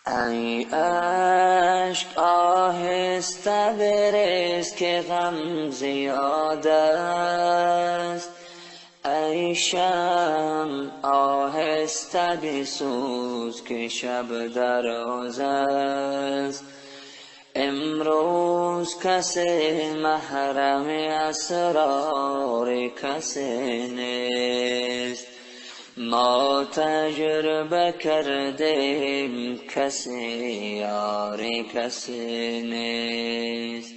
ای اشک آهسته بریز که غم زیاد است، ای شمع آهسته بسوز که شب دراز است. امروز کسی محرم اسرار کسی نیست، ما تجربه کردیم کسی یار کسی نیست.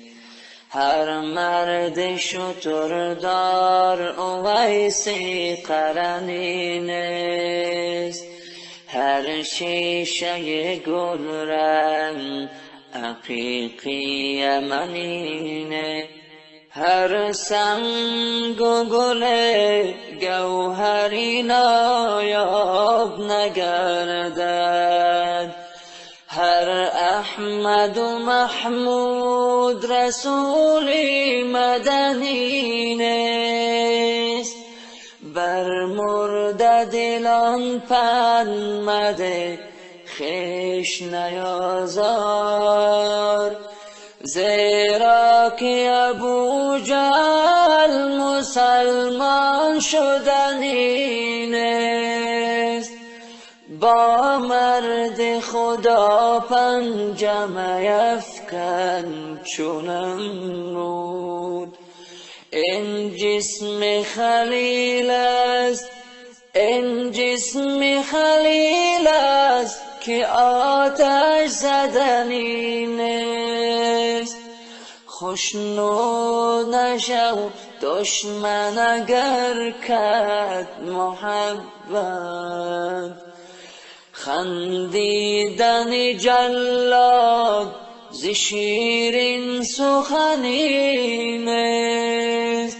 هر مرد شتردار اویسی قرنی نیست، هر شیشه گل رنگ عقیقی یمنی نیست، هر سنگ و گل گوهری نایاب نگردد، هر احمد و محمود رسولی مدنی نیست. بر مرده دلان پند مده خویش نیازار، زیرا که ابوجهل مسلمان شدنی نیست. با مرد خدا پنجه افکن چون نمرود، این جسم خلیل است، این جسم خلیل است که آتش زدنی نیست. خشنود نشو دشمن اگر کرد محبت، خندیدن جلاد ز شیرین سخنی نیست،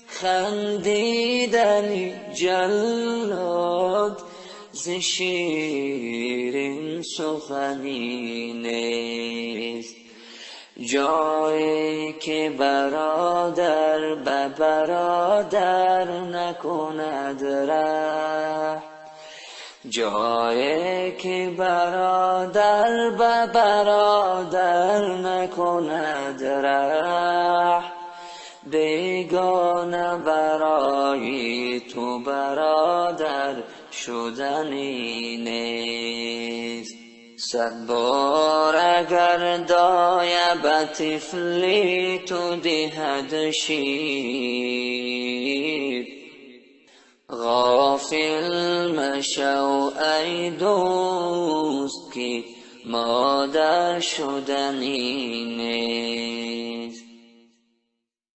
خندیدن جلاد ز شیرین سخنی نیست. جایی که برادر به برادر نکند ره، جایی که برادر به برادر نکند ره، بیگانه برای تو برادر شدنی نیست. 100 بار اگر دایه به طفلی تو دهد شیر، غافل مشو ای دوست که مادر شدنی نیست.